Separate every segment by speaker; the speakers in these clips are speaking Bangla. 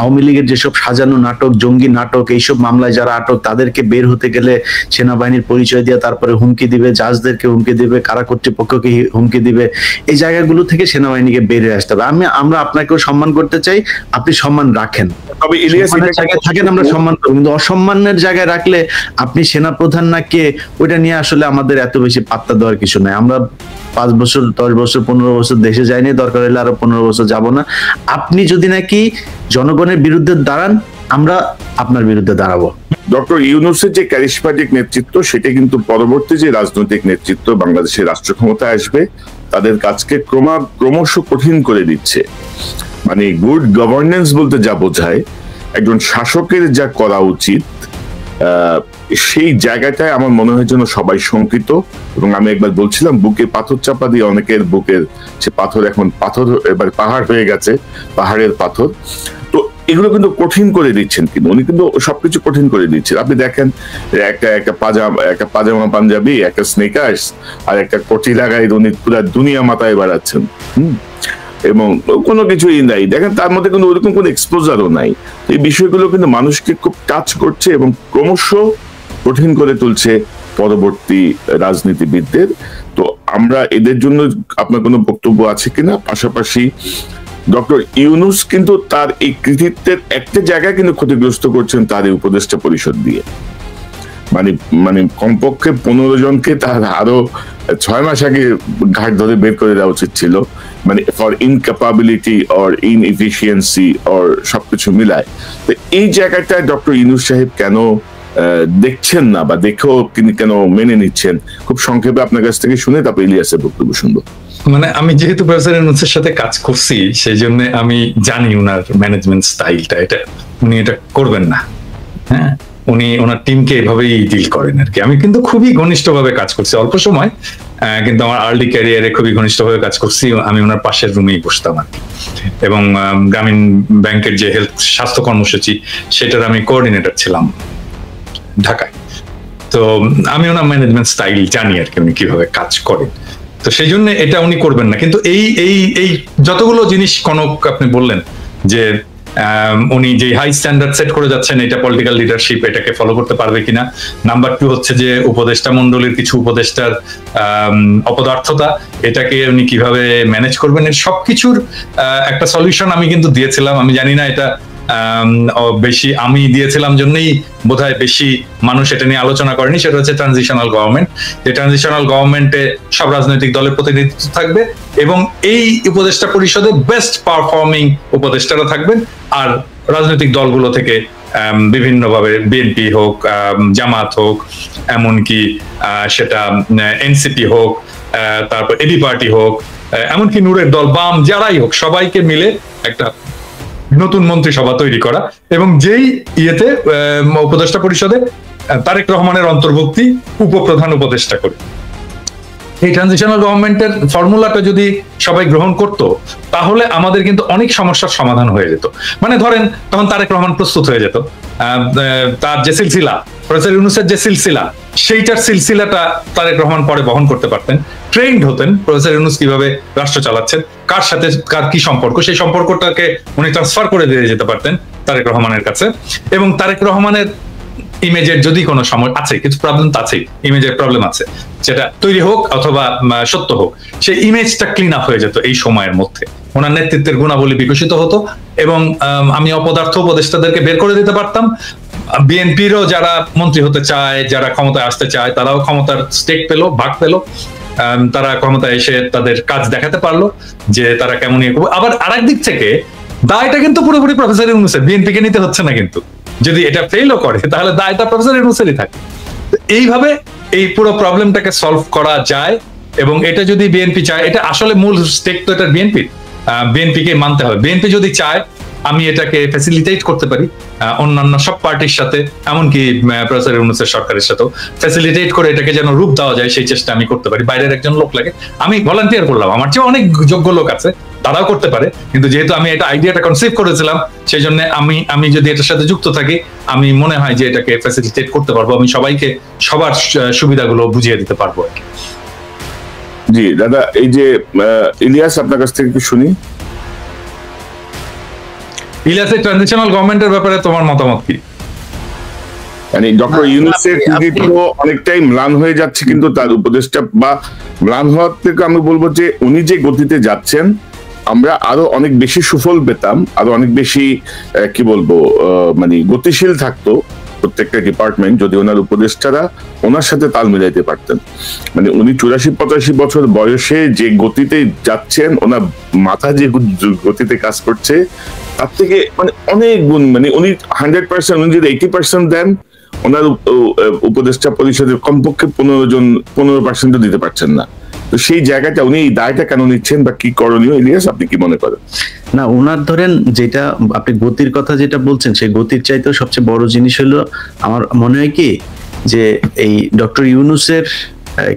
Speaker 1: আওয়ামী লীগের যেসব সাজানো নাটক, জঙ্গি নাটক, এইসব মামলায় যারা আটক তাদেরকে বের হতে গেলে সেনাবাহিনীর পরিচয় দিয়ে তারপরে হুমকি দিবে, জাজদেরকে হুমকি দিবে, কারা কর্তৃপক্ষকে হুমকি দিবে, এই জায়গাগুলো থেকে সেনাবাহিনীকে বের হয়ে আসতে হবে। আমরা আপনাকেও সম্মান করতে চাই, আপনি সম্মান রাখেন, তবে ইলিয়াসের জায়গায় থাকেন, আমরা সম্মান করব, কিন্তু অসম্মানের জায়গায় রাখলে আপনি সেনা প্রধান না কে ওইটা নিয়ে আসলে আমাদের এত বেশি পাত্তা দেওয়ার কিছু নাই। আমরা 5 বছর 10 বছর 15 বছর দেশে যাইনি, দরকার হলে আরো 15 বছর যাব না। আপনি যদি নাকি জনগণের বিরুদ্ধে দাঁড়ান, আমরা আপনার বিরুদ্ধে দাঁড়াবো।
Speaker 2: ডক্টর ইউনূসের যে ক্যারিসম্যাটিক নেতৃত্ব, সেটা কিন্তু পরবর্তী যে রাজনৈতিক নেতৃত্ব বাংলাদেশের রাষ্ট্র ক্ষমতায় আসবে তাদের কাজকে ক্রমশ কঠিন করে দিচ্ছে। মানে গুড গভর্নেন্স বলতে যা বোঝায়, একজন শাসকের যা করা উচিত, সেই জায়গাটায় আমার মনে হয় যেন সবাই শঙ্কিত। এবং আমি একবার বলছিলাম, বুকে পাথর চাপা দিয়ে অনেকের বুকের সে পাথর এখন এবার পাহাড় হয়ে গেছে, পাহাড়ের পাথর। তো এগুলো কিন্তু কঠিন করে দিচ্ছেন, কিন্তু উনি কিন্তু সবকিছু কঠিন করে দিচ্ছেন। আপনি দেখেন একটা পাজামা পাঞ্জাবি, একটা স্নেকার্স আর একটা কটি লাগাই উনি পুরো দুনিয়া মাথায় বেড়াচ্ছেন, এবং কোনো কিছুই নাই। দেখেন তার মধ্যে কিন্তু ওরকম কোনো এক্সপোজারও নাই। এই বিষয়গুলো কিন্তু মানুষকে খুব টাচ করছে এবং ক্রমশ কঠিন করে তুলছে পরবর্তী রাজনীতিবিদদের। তো আমরা এদের জন্য আপনার কোনো বক্তব্য আছে কিনা? পাশাপাশি ডক্টর ইউনূস কিন্তু তার এই কৃতিত্বের একটা জায়গায় কিন্তু ক্ষতিগ্রস্ত করছেন তার এই উপদেষ্টা পরিষদ দিয়ে। মানে কমপক্ষে 15 জনকে তার আরো 6 মাস আগে ঘাট ধরে বের করে দেওয়া উচিত ছিল, মানে ফর ইনক্যাপাবিলিটি অর ইনএফিসিয়েন্সি অর সবকিছু মিলায়। তো এই জায়গাটায় ডক্টর ইউনূস সাহেব কেন দেখছেন না, বা দেখেও তিনি কেন মেনে নিচ্ছেন? খুব সংক্ষেপে আপনার কাছ থেকে শুনে তারপর ইলিয়াসের বক্তব্য শুনবো।
Speaker 3: মানে আমি যেহেতু প্রফেসর ইউনূসের সাথে কাজ করছি, সেই জন্য আমি জানি উনার ম্যানেজমেন্ট স্টাইলটা, উনি এটা করবেন না। হ্যাঁ, উনি ওনার টিমকে এভাবেই ডিল করেন আর কি। আমি কিন্তু খুবই ঘনিষ্ঠভাবে কাজ করছি অল্প সময়, কিন্তু আমার আর্লি ক্যারিয়ারে খুবই ঘনিষ্ঠভাবে কাজ করছি। আমি ওনার পাশের রুমেই বসতাম আর কি, এবং গ্রামীণ ব্যাংকের যে স্বাস্থ্য কর্মসূচি সেটার আমি কোঅর্ডিনেটর ছিলাম ঢাকায়। তো আমি ওনার ম্যানেজমেন্ট স্টাইল জানি আর কি, উনি কিভাবে কাজ করেন। তো সেই জন্য এটা উনি করবেন না। কিন্তু এই যতগুলো জিনিস কনক আপনি বললেন যে উনি যে হাই স্ট্যান্ডার্ড সেট করে যাচ্ছেন, এটা পলিটিক্যাল লিডারশিপ এটাকে ফলো করতে পারবে কিনা। নাম্বার 2 হচ্ছে যে উপদেষ্টা মন্ডলীর কিছু উপদেষ্টার অপদার্থতা, এটাকে উনি কিভাবে ম্যানেজ করবেন, এর সবকিছুর একটা সলিউশন আমি কিন্তু দিয়েছিলাম। আমি জানি না এটা বেশি আমি দিয়েছিলাম জন্যই বোধহয় বেশি মানুষ এটা নিয়ে আলোচনা করেনি। সেটা হচ্ছে ট্রানজিশনাল গভর্নমেন্ট। যে ট্রানজিশনাল গভর্নমেন্টে সব রাজনৈতিক দলের প্রতিনিধিত্ব থাকবে, এবং এই উপদেষ্টা পরিষদে বেস্ট পারফর্মিং উপদেষ্টারা থাকবেন। আর রাজনৈতিক দলগুলো থেকে বিভিন্নভাবে, বিএনপি হোক, জামাত হোক, এমনকি সেটা এনসিপি হোক, তারপর এবি পার্টি হোক, এমনকি নূরের দল, বাম, যারাই হোক, সবাইকে মিলে একটা নতুন মন্ত্রিসভা তৈরি করা, এবং যেই ইয়েতে উপদেষ্টা পরিষদে তারেক রহমানের অন্তর্ভুক্তি উপপ্রধান উপদেষ্টা করে। এই ট্রানজিশনাল গভর্নমেন্টের ফর্মুলাটা যদি সবাই গ্রহণ করত, তাহলে আমাদের কিন্তু অনেক সমস্যার সমাধান হয়ে যেত। মানে ধরেন তখন তারেক রহমান প্রস্তুত হয়ে যেত, তার যে সিলসিলা, প্রফেসর ইউনূসের যে সিলসিলা, সেইটার সিলসিলাটা তারেক রহমান পরে বহন করতে পারতেন। ট্রেন্ড হতেন প্রফেসর ইউনূস কিভাবে রাষ্ট্র চালাচ্ছেন, কার সাথে কার কি সম্পর্ক, সেই সম্পর্কটাকে উনি ট্রান্সফার করে দিয়ে যেতে পারতেন তারেক রহমানের কাছে। এবং তারেক রহমানের ইমেজের যদি কোনো সময় আছে, কিছু প্রবলেম তো আছে, ইমেজের প্রবলেম আছে, যেটা তৈরি হোক অথবা সত্য হোক, সেই ইমেজটা ক্লিন আপ হয়ে যেত এই সময়ের মধ্যে। ওনার নেতৃত্বের গুণাবলী বিকশিত হতো, এবং আমি অপদার্থ উপদেষ্টাদেরকে বের করে দিতে পারতাম। বিএনপিরও যারা মন্ত্রী হতে চায়, যারা ক্ষমতায় আসতে চায়, তারাও ক্ষমতার স্টেক পেলো, ভাগ পেলো। তারা ক্ষমতায় এসে তাদের কাজ দেখাতে পারলো যে তারা কেমন ইয়ে করবে। আবার আরেক দিক থেকে দায়টা কিন্তু পুরোপুরি প্রফেসর ইউনূসের, বিএনপিকে নিতে হচ্ছে না। কিন্তু যদি এটা ফেলও করে, তাহলে দায়টা প্রফেসর ইউনূসেরই থাকে। এইভাবে এই পুরো প্রবলেমটাকে সলভ করা যায়। এবং এটা যদি বিএনপি চায়, এটা আসলে মূল স্টেক তো এটা বিএনপিকে মানতে হবে। বিএনপি যদি চায়, আমি এটাকে ফ্যাসিলিটেট করতে পারি অন্যান্য সব পার্টির সাথে, এমনকি প্রফেসর ইউনূসের সরকারের সাথেও ফ্যাসিলিটেট করে এটাকে যেন রূপ দেওয়া যায়, সেই চেষ্টা আমি করতে পারি। বাইরের একজন লোক লাগে, আমি ভলান্টিয়ার করলাম, আমার চেয়ে অনেক যোগ্য লোক আছে, তারাও করতে পারে। কিন্তু যেহেতু আমি এটা আইডিয়াটা কনসিভ করেছিলাম, সেই জন্য আমি যদি এটার সাথে যুক্ত থাকি, আমি মনে হয় যে এটাকে ফ্যাসিলিটেট করতে পারবো। আমি সবাইকে সবার সুবিধাগুলো বুঝিয়ে দিতে পারবো আর কি।
Speaker 2: জি দাদা, এই যে ইলিয়াস আপনার কাছ থেকে একটু শুনি।
Speaker 3: ইলিয়াসের ট্রানজিশনাল গভর্নমেন্টের ব্যাপারে তোমার মতামত কি?
Speaker 2: মানে ডক্টর ইউনূসের কৃতিত্ব অনেকটাই ম্লান হয়ে যাচ্ছে, কিন্তু তার উপদেষ্টা বা ম্লান হওয়ার থেকে আমি বলবো যে উনি যে গতিতে যাচ্ছেন আমরা আরো অনেক বেশি সুফল পেতাম, আরো অনেক বেশি কি বলবো মানে গতিশীল থাকতো প্রত্যেকটা ডিপার্টমেন্ট যদি ওনার উপদেষ্টারা ওনার সাথে তাল মিলাইতে পারতেন। মানে উনি 84-85 বছর বয়সে যে গতিতে যাচ্ছেন, ওনার মাথা যে গতিতে কাজ করছে তার থেকে মানে অনেক গুণ, মানে উনি 100%, উনি যদি 80% দেন ওনার উপদেষ্টা পরিষদের কমপক্ষে 15% দিতে পারছেন না। তো সেই জায়গাটা উনি এই দায়টা কেন নিচ্ছেন বা কি করণীয়, ইলিয়াস আপনি কি মনে করেন?
Speaker 1: না, ওনার ধরেন যেটা আপনি গতির কথা যেটা বলছেন, সেই গতির চাইতেও সবচেয়ে বড় জিনিস হলো আমার মনে হয় কি যে এই ডক্টর ইউনূসের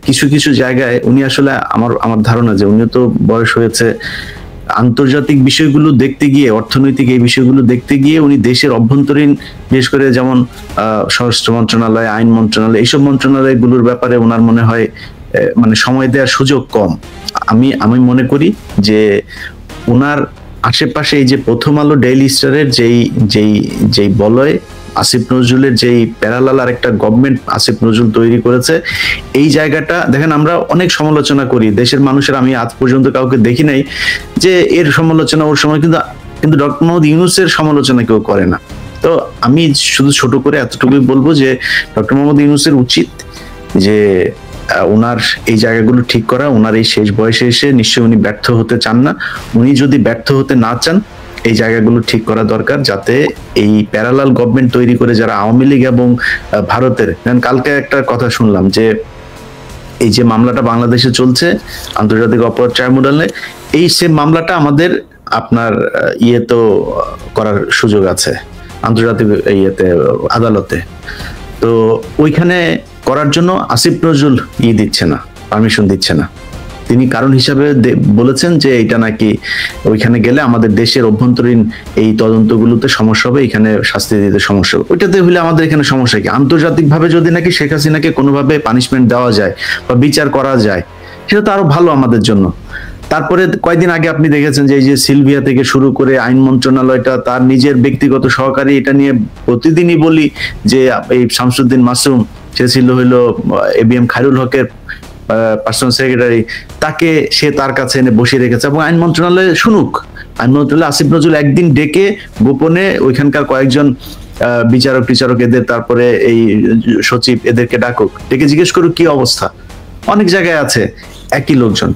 Speaker 1: কিছু কিছু জায়গায় উনি আসলে আমার ধারণা যে উনি তো বয়স হয়েছে, আন্তর্জাতিক বিষয়গুলো দেখতে গিয়ে, অর্থনৈতিক এই বিষয়গুলো দেখতে গিয়ে উনি দেশের অভ্যন্তরীণ বিশেষ করে যেমন স্বরাষ্ট্র মন্ত্রণালয়, আইন মন্ত্রণালয়, এইসব মন্ত্রণালয়গুলোর ব্যাপারে ওনার মনে হয় মানে সময় দেওয়ার সুযোগ কম। আমি মনে করি যে ওনার আশেপাশে এই যে প্রথম আলো ডেইলি স্টারের যেই বলয় আসিফ নজরুলের যেই প্যারালাল আর একটা গভর্নমেন্ট আসিফ নজরুল তৈরি করেছে, এই জায়গাটা দেখেন আমরা অনেক সমালোচনা করি দেশের মানুষের, আমি আজ পর্যন্ত কাউকে দেখি নাই যে এর সমালোচনা ওর সময়, কিন্তু ডক্টর মোহাম্মদ ইউনূসের সমালোচনা কেউ করে না। তো আমি শুধু ছোট করে এতটুকুই বলবো যে ডক্টর মোহাম্মদ ইউনূসের উচিত যে ওনার এই জায়গাগুলো ঠিক করা। ওনার এই শেষ বয়সে এসে নিশ্চয়ই উনি ব্যর্থ হতে চান না। উনি যদি ব্যর্থ হতে না চান, এই জায়গাগুলো ঠিক করা দরকার, যাতে এই প্যারালাল গভর্নমেন্ট তৈরি করে যারা আওয়ামী লীগ এবং ভারতের, কালকে একটা কথা শুনলাম যে এই যে মামলাটা বাংলাদেশে চলছে আন্তর্জাতিক অপরাধ ট্রাইব্যুনালে, এই সেম মামলাটা আমাদের আপনার তো করার সুযোগ আছে আন্তর্জাতিক আদালতে। তো ওইখানে করার জন্য আসিফ নজরুল দিচ্ছে না, পারমিশন দিচ্ছে না। তিনি কারণ হিসাবে বলেছেন যে এটা নাকি ওইখানে গেলে আমাদের দেশের অভ্যন্তরীণ এই তদন্তগুলোতে সমস্যা হবে, এখানে শাস্তি দিতে সমস্যা হবে। ওইটাতে হলে আমাদের এখানে সমস্যা কি? আন্তর্জাতিক ভাবে যদি নাকি শেখ হাসিনাকে কোনোভাবে পানিশমেন্ট দেওয়া যায় বা বিচার করা যায়, সেটা তো আরো ভালো আমাদের জন্য। তারপরে কয়েকদিন আগে আপনি দেখেছেন যে এই যে সিলভিয়া থেকে শুরু করে আইন মন্ত্রণালয়টা তার নিজের ব্যক্তিগত সহকারী, এটা নিয়ে প্রতিদিনই বলি যে এই শামসুদ্দিন মাসুম, সে ছিল হইলো এবিএম খায়রুল হকের পার্সোনাল সেক্রেটারি, তাকে সে তার কাছে এনে বসিয়ে রেখেছে এবং আইন মন্ত্রণালয়ে শুনুক। আইন মন্ত্রণালয়ে আসিফ নজরুল একদিন ডেকে গোপনে ওইখানকার কয়েকজন বিচারক টিচারক এদের, তারপরে এই সচিব এদেরকে ডাকুক, ডেকে জিজ্ঞেস করুক কি অবস্থা। অনেক জায়গায় আছে একই লোকজন।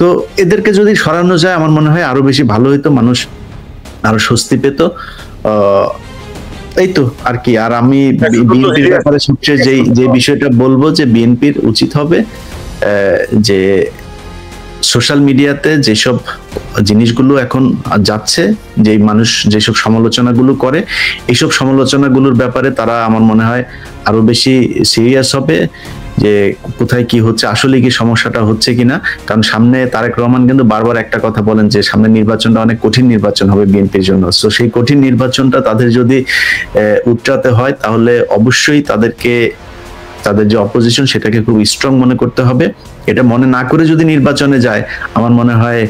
Speaker 1: তো এদেরকে যদি সরানো যায় আমার মনে হয় আরো বেশি ভালো হইতো, মানুষ আরো স্বস্তি পেত। এই তো আর কি। আর আমি বিএনপির ব্যাপারে সবচেয়ে যে বিষয়টা বলবো যে বিএনপির উচিত হবে যে সোশ্যাল মিডিয়াতে যেসব জিনিসগুলো এখন যাচ্ছে, যে মানুষ যেসব সমালোচনাগুলো করে, এইসব সমালোচনাগুলোর ব্যাপারে তারা আমার মনে হয় আরো বেশি সিরিয়াস হবে যে কোথায় কি হচ্ছে, আসলে কি সমস্যাটা হচ্ছে কিনা। কারণ সামনে তারেক রহমান কিন্তু বারবার একটা কথা বলেন যে সামনে নির্বাচনটা অনেক কঠিন নির্বাচন হবে বিএনপির জন্য। তো সেই কঠিন নির্বাচনটা তাদের যদি উতরাতে হয়, তাহলে অবশ্যই তাদের যে অপোজিশন সেটাকে খুব স্ট্রং মনে করতে হবে। এটা মনে না করে যদি নির্বাচনে যায়, আমার মনে হয়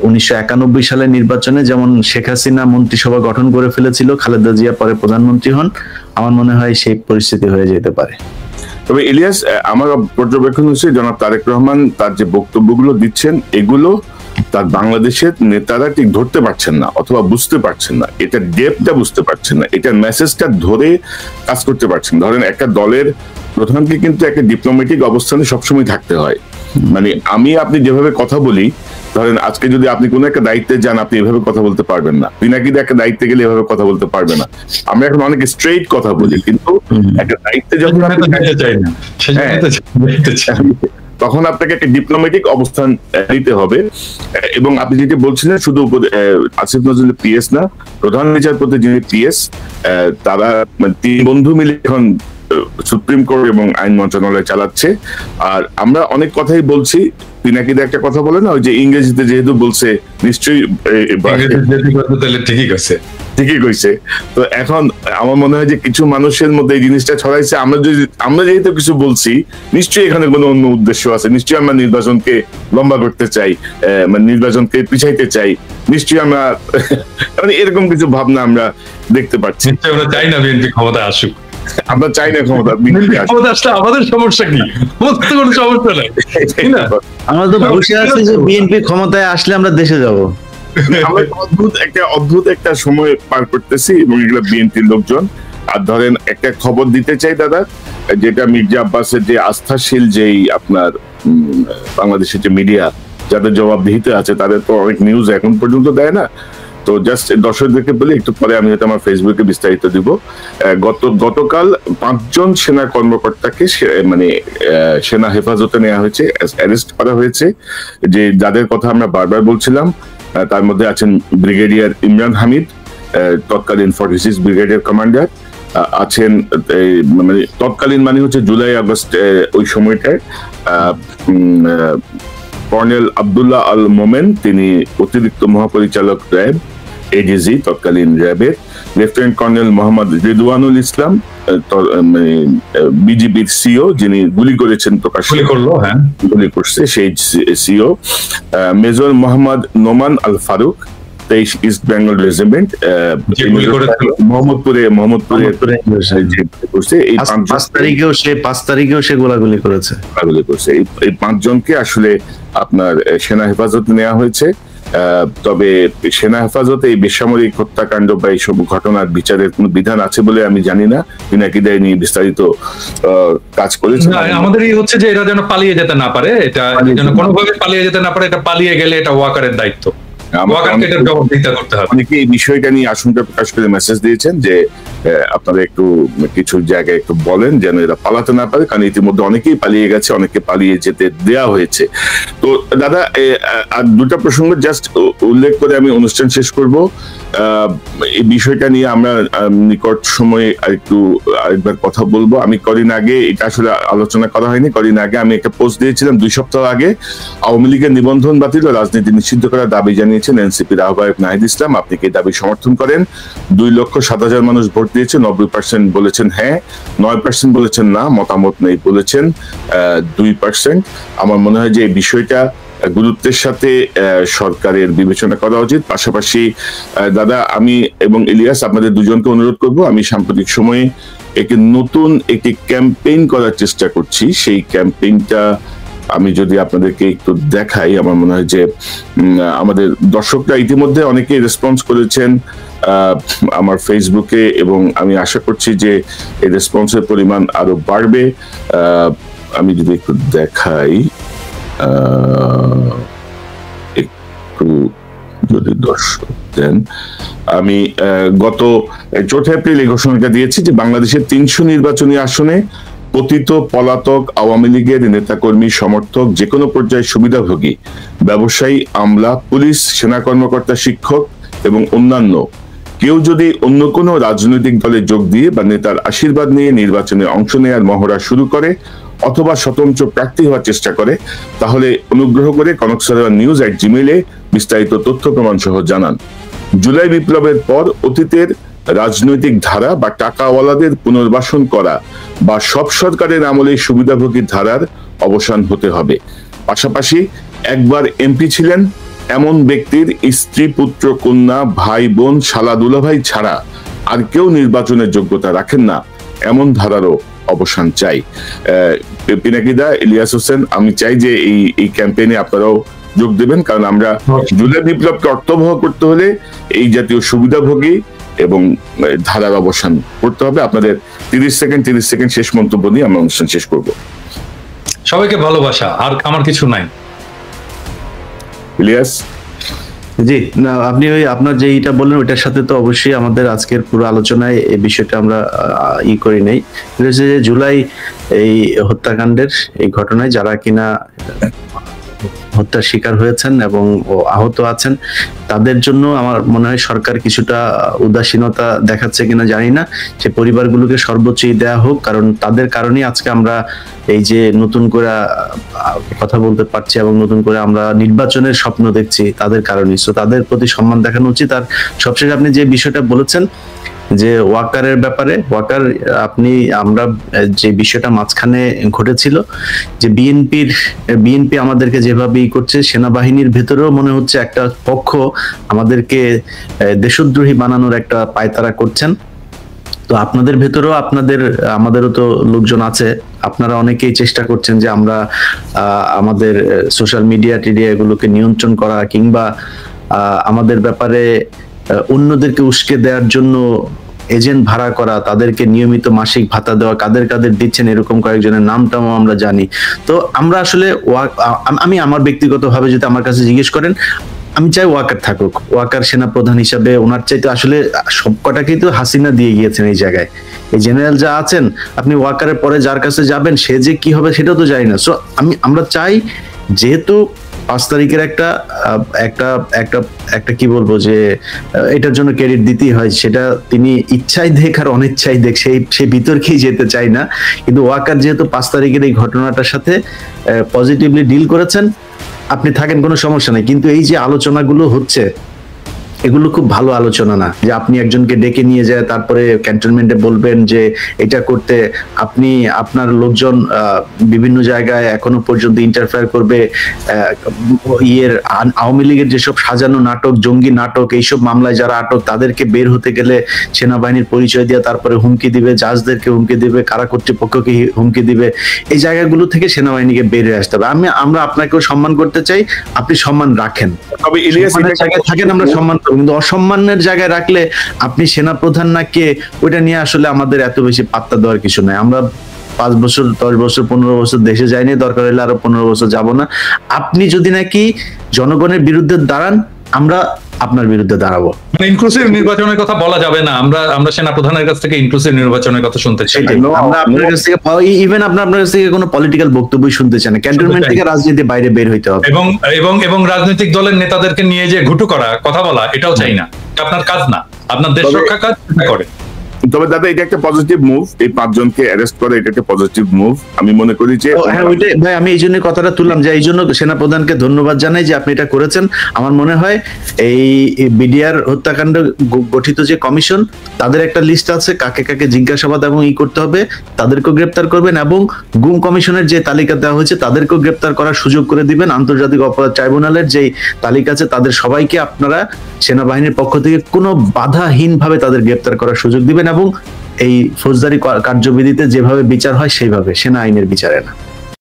Speaker 1: 1991 সালের নির্বাচনে যেমন শেখ হাসিনা মন্ত্রিসভা গঠন করে ফেলেছিল, খালেদা জিয়া পরে প্রধানমন্ত্রী হন, আমার মনে হয় সেই পরিস্থিতি হয়ে যেতে পারে।
Speaker 2: তবে ইলিয়াস, আমার পর্যবেক্ষণ হচ্ছে জনাব তারেক রহমান তার যে বক্তব্যগুলো দিচ্ছেন, এগুলো তার বাংলাদেশের নেতারা ঠিক ধরতে পারছেন না অথবা বুঝতে পারছেন না, এটা ডেপটা বুঝতে পারছেন না, এটার মেসেজটা ধরে কাজ করতে পারছেন। ধরেন একটা দলের প্রধানকে কিন্তু একটা ডিপ্লোম্যাটিক অবস্থানে সবসময় থাকতে হয়। মানে আপনি যেভাবে কথা বলি, ধরেন আজকে যদি আপনি কোনো একটা দায়িত্বে যান, আপনি এভাবে কথা বলতে পারবেন না। পিনাকিদা একটা দায়িত্বে গেলে এভাবে কথা বলতে পারবে না। আমরা এখন অনেক স্ট্রেইট কথা বলি, কিন্তু একটা দায়িত্বে যখন তখন আপনাকে একটা ডিপ্লোম্যাটিক অবস্থান নিতে হবে। এবং আপনি যেটা বলছিলেন, শুধু আসিফ নজরুলের পিএস না, প্রধান বিচারপতি যিনি পিএস, তারা তিন বন্ধু মিলে এখন সুপ্রিম কোর্ট এবং আইন মন্ত্রণালয় চালাচ্ছে। আর আমরা অনেক কথাই বলছি, পিনাকিদা একটা কথা বলে না, ওই যে ইংরেজিতে যেহেতু বলছে নিশ্চয়ই
Speaker 3: ঠিকই আছে।
Speaker 2: ঠিকই কইছে। তো এখন আমার মনে হয় যে কিছু মানুষের মধ্যে এই জিনিসটা ছড়াইছে, আমরা যেহেতু কিছু বলছি, নিশ্চয়ই এখানে কোনো অন্য উদ্দেশ্য আছে, নিশ্চয়ই আমরা নির্বাচনকে লম্বা করতে চাই, মানে নির্বাচনকে পিছাইতে চাই, নিশ্চয়ই আমরা মানে এরকম কিছু ভাবনা আমরা দেখতে পাচ্ছি।
Speaker 3: আমরা চাই না বিএনপি ক্ষমতা আসুক,
Speaker 2: আমরা চাই না ক্ষমতা
Speaker 3: আসলে আমাদের সমস্যা কি? কোনো সমস্যা নাই,
Speaker 1: আমরা তো বসে আছি যে বিএনপি ক্ষমতায় আসলে আমরা দেশে যাব।
Speaker 2: আমরা অদ্ভুত একটা সময় পার করতেছি এবং এগুলো বিএনপির লোকজন। আর ধরেন একটা খবর দিতে চাই দাদা, যেটা মির্জা আব্বাসের যে আস্থাশীল যেই আপনার বাংলাদেশের যে মিডিয়া যাদের জবাবদিহিতে আছে, তাদের তো অনেক নিউজ এখন পর্যন্ত দেয় না। তো জাস্ট দর্শকদেরকে বলি, একটু পরে আমি হয়তো আমার ফেসবুকে বিস্তারিত দিব। গতকাল 5 জন সেনা কর্মকর্তাকে মানে সেনা হেফাজতে নেওয়া হয়েছে, অ্যারেস্ট করা হয়েছে, যে যাদের কথা আমরা বারবার বলছিলাম। তার মধ্যে আছেন ব্রিগেডিয়ার ইমরান হামিদ, তৎকালীন 46 ব্রিগেডিয়ার কমান্ডার, আছেন মানে তৎকালীন মানে হচ্ছে জুলাই আগস্ট ওই সময়টায় কর্নেল আব্দুল্লাহ আল মোমেন, তিনি অতিরিক্ত মহাপরিচালক র্যাব, এডিজি তৎকালীন র্যাবের। লেফটেন্যান্ট কর্নেল মোহাম্মদ রিদওয়ানুল ইসলাম, বিজিবির সিও, যিনি গুলি করেছেন, গুলি করছে সেই CO. Major Mohammad Noman Al Faruk, 23 east Bengal regiment, মোহাম্মদপুরে এই
Speaker 1: 5 তারিখেও সে গোলাগুলি করেছে।
Speaker 2: এই 5 জনকে আসলে আপনার সেনা হেফাজতে নেওয়া হয়েছে। তবে সেনা হেফাজতে এই বেসামরিক হত্যাকাণ্ড বা এইসব ঘটনার বিচারের কোন বিধান আছে বলে আমি জানি না। পিনাকি দায় নিয়ে বিস্তারিত কাজ করেছে।
Speaker 3: আমাদের এই হচ্ছে যে এরা যেন পালিয়ে যেতে না পারে, এটা যেন কোনোভাবে পালিয়ে যেতে না পারে, এটা পালিয়ে গেলে এটা ওয়াকারের দায়িত্ব।
Speaker 2: অনেকে এই বিষয়টা নিয়ে আশঙ্কা প্রকাশ করে মেসেজ দিয়েছেন যে আপনারা একটু কিছু জায়গায় একটু বলেন যেন এরা পালাতে না পারে, কারণ ইতিমধ্যে অনেকেই পালিয়ে গেছে, অনেকে পালিয়ে যেতে দেয়া হয়েছে। তো দাদা, আর দুটা প্রসঙ্গ জাস্ট উল্লেখ করে আমি অনুষ্ঠান শেষ করব। এই বিষয়টা নিয়ে আমরা নিকট সময়ে আরেকবার কথা বলবো। আমি কদিন আগে, এটা আসলে আলোচনা করা হয়নি, কদিন আগে আমি একটা পোস্ট দিয়েছিলাম, 2 সপ্তাহ আগে, আওয়ামী লীগের নিবন্ধন বাতিল ও রাজনীতি নিষিদ্ধ করার দাবি জানিয়েছেন এনসিপির আহ্বায়ক নাহিদ ইসলাম। আপনি কি দাবি সমর্থন করেন? 2,07,000 মানুষ ভোট দিয়েছে, 90% বলেছেন হ্যাঁ, 9% বলেছেন না, মতামত নেই বলেছেন 2%। আমার মনে হয় যে এই বিষয়টা গুরুত্বের সাথে সরকারের বিবেচনা করা উচিত। পাশাপাশি দাদা, আমি এবং ইলিয়াস আপনাদের দুজনকে অনুরোধ করব, আমি সাম্প্রতিক সময়ে নতুন একটি ক্যাম্পেইন করার চেষ্টা করছি। সেই ক্যাম্পেইনটা আমি যদি আপনাদেরকে একটু দেখাই, আমার মনে হয় যে আমাদের দর্শকরা ইতিমধ্যে অনেকেই রেসপন্স করেছেন আমার ফেসবুকে, এবং আমি আশা করছি যে এই রেসপন্সের পরিমাণ আরো বাড়বে। আমি যদি একটু দেখাই, একটু যদি দর্শক দেন, আমি গত 4 এপ্রিল এই ঘোষণাটা দিয়েছি যে বাংলাদেশের 300 নির্বাচনী আসনে পতিত পলাতক আওয়ামী লীগের নেতাকর্মী, সমর্থক, যে কোনো পর্যায়ে সুবিধাভোগী ব্যবসায়ী, আমলা, পুলিশ, সেনা কর্মকর্তা, শিক্ষক এবং অন্যান্য কেউ যদি অন্য কোনো রাজনৈতিক দলে যোগ দিয়ে বা নেতার আশীর্বাদ নিয়ে নির্বাচনে অংশ নেওয়ার মহড়া শুরু করে অথবা স্বতন্ত্র প্রার্থী হওয়ার চেষ্টা করে, তাহলে অনুগ্রহ করে কনকসারওয়ার@gmail-এ বিস্তারিত তথ্য প্রমাণ সহ জানান। জুলাই বিপ্লবের পর অতীতের রাজনৈতিক ধারা বা টাকাওয়ালাদের পুনর্বাসন করা বা সব সরকারের আমলে সুবিধাভোগী ধারার অবসান হতে হবে। পাশাপাশি একবার এমপি ছিলেন এমন ব্যক্তির স্ত্রী, পুত্র, কন্যা, ভাই, বোন, শালা, দুলাভাই ছাড়া আর কেউ নির্বাচনের যোগ্যতা রাখেন না, এমন ধারারও অবসান চাই। পিনাকিদা, ইলিয়াস হোসেন, আমি চাই যে এই ক্যাম্পেইনে আপনারাও যোগ দেবেন, কারণ আমরা জুলাই বিপ্লবকে অর্থবহ করতে হলে এই জাতীয় সুবিধাভোগী এবং ধারার অবসান করতে হবে। আপনাদের 30 সেকেন্ড শেষ মন্তব্য দিয়ে আমরা অনুষ্ঠান শেষ করব।
Speaker 3: সবাইকে ভালোবাসা, আর আমার কিছু নাই।
Speaker 2: ইলিয়াস?
Speaker 1: জি না, আপনি আপনার যে এইটা বললেন ওইটার সাথে তো অবশ্যই আমাদের আজকের পুরো আলোচনায় এই বিষয়টা আমরা করি নাই। যে জুলাই এই হত্যাকাণ্ডের এই ঘটনায় যারা কিনা হত্যার শিকার হয়েছেন এবং আহত আছেন, তাদের জন্য আমার মনে হয় সরকার কিছুটা উদাসীনতা দেখাচ্ছে কিনা জানি না। সে পরিবারগুলোকে সর্বোচ্চই দেয়া হোক, কারণ তাদের কারণেই আজকে আমরা এই যে নতুন করে কথা বলতে পারছি এবং নতুন করে আমরা নির্বাচনের স্বপ্ন দেখছি তাদের কারণেই। সো তাদের প্রতি সম্মান দেখানো উচিত। আর সবশেষে আপনি যে বিষয়টা বলেছেন যে ওয়াকারের ব্যাপারে, ওয়াকার আমরা যে বিষয়টা মাঝখানে ঘটেছিল যে বিএনপি আমাদেরকে যেভাবে করছে, সেনাবাহিনীর ভেতরেও মনে হচ্ছে একটা পক্ষ আমাদেরকে দেশদ্রোহী বানানোর একটা পায়তারা করছেন। তো আপনাদের ভেতরেও আমাদেরও তো লোকজন আছে, আপনারা অনেকেই চেষ্টা করছেন যে আমরা আমাদের সোশ্যাল মিডিয়া এগুলোকে নিয়ন্ত্রণ করা কিংবা আমাদের ব্যাপারে অন্যদেরকে উস্কে দেওয়ার জন্য এজেন্ট ভাড়া করা, তাদেরকে নিয়মিত মাসিক ভাতা দেওয়া, কাদের দিচ্ছেন এরকম কয়েকজনের নামটাও আমরা জানি। তো আমরা আসলে আমি আমার ব্যক্তিগতভাবে যদি আমার কাছে জিজ্ঞেস করেন, আমি চাই ওয়াকার থাকুক। ওয়াকার সেনা প্রধান হিসাবে ওনার চাইতে আসলে সবকটাকেই তো হাসিনা দিয়ে গিয়েছেন এই জায়গায়। এই জেনারেল যা আছেন, আপনি ওয়াকারের পরে যার কাছে যাবেন সে যে কি হবে সেটা তো জানি না। সো আমরা চাই, যেহেতু 5 তারিখের একটা কি বলবো যে এটার জন্য ক্রেডিট দিতেই হয়, সেটা তিনি ইচ্ছাই দেখ আর অনিচ্ছাই দেখ, সেই বিতর্কেই যেতে চাই না। কিন্তু ওয়াকার যেহেতু 5 তারিখের এই ঘটনাটার সাথে পজিটিভলি ডিল করেছেন, আপনি থাকেন, কোনো সমস্যা নেই। কিন্তু এই যে আলোচনাগুলো হচ্ছে, এগুলো খুব ভালো আলোচনা না, যে আপনি একজনকে ডেকে নিয়ে যায় তারপরে ক্যান্টনমেন্টে বলবেন যে এটা করতে, আপনি আপনার লোকজন বিভিন্ন জায়গায় এখনো পর্যন্ত ইন্টারফেয়ার করবে। আওয়ামী লীগের যেসব সাজানো নাটক, জঙ্গি নাটক, এইসব মামলায় যারা আটক, তাদেরকে বের হতে গেলে সেনাবাহিনীর পরিচয় দিয়ে তারপরে হুমকি দিবে, জাজদেরকে হুমকি দিবে, কারা কর্তৃপক্ষকে হুমকি দিবে। এই জায়গাগুলো থেকে সেনাবাহিনীকে বের হয়ে আসতে হবে। আমরা আপনাকেও সম্মান করতে চাই, আপনি সম্মান রাখেন, তবে ইলিয়াস জায়গায় থাকেন, আমরা সম্মান, কিন্তু অসম্মানের জায়গায় রাখলে আপনি সেনা প্রধান না কে, ওইটা নিয়ে আসলে আমাদের এত বেশি পাত্তা দেওয়ার কিছু নাই। আমরা 5 বছর 10 বছর 15 বছর দেশে যাইনি, দরকার হলে আরো 15 বছর যাব না। আপনি যদি নাকি জনগণের বিরুদ্ধে দাঁড়ান, আমরা আপনার বিরুদ্ধে দাঁড়াবো।
Speaker 3: ইনক্লুসিভ নির্বাচনের কথা বলা যাবে না, আমরা সেনা প্রধানের কাছ থেকে ইনক্লুসিভ নির্বাচনের কথা শুনতে চাই।
Speaker 1: আমরা আপনার কাছ থেকে ইভেন আপনার কাছ থেকে কোনো পলিটিক্যাল বক্তব্যই শুনতে চাই না। ক্যান্টনমেন্ট থেকে রাজনীতি বাইরে বের হইতে হবে,
Speaker 3: এবং রাজনৈতিক দলের নেতাদেরকে নিয়ে যে ঘুটু করা, কথা বলা, এটাও চাই না। আপনার কাজ না, আপনার দেশ রক্ষা কাজ করে।
Speaker 2: তবে দাদা, এটা একটা পজিটিভ মুভ, এই 5 জনকে অ্যারেস্ট করে, এটা একটা পজিটিভ মুভ আমি মনে করি। যে
Speaker 1: হ্যাঁ, ওইটাই ভাই, আমি এই জন্য কথাটা তুললাম, যে এই জন্য সেনা প্রধানকে ধন্যবাদ জানাই যে আপনি এটা করেছেন। আমার মনে হয় এই বিডিআর হত্যাকাণ্ড গঠিত যে কমিশন, তাদের একটা লিস্ট আছে, কাকে কাকে জিজ্ঞাসাবাদ এবং করতে হবে, তাদেরকেও গ্রেপ্তার করবেন, এবং গুম কমিশনের যে তালিকা দেওয়া হয়েছে তাদেরকেও গ্রেপ্তার করার সুযোগ করে দিবেন। আন্তর্জাতিক অপরাধ ট্রাইব্যুনালের যে তালিকা আছে, তাদের সবাইকে আপনারা সেনাবাহিনীর পক্ষ থেকে কোনো বাধাহীন ভাবে তাদের গ্রেপ্তার করার সুযোগ দিবেন, এবং এই ফৌজদারি কার্যবিধিতে যেভাবে বিচার হয় সেইভাবে, সেনা আইনের বিচারে না।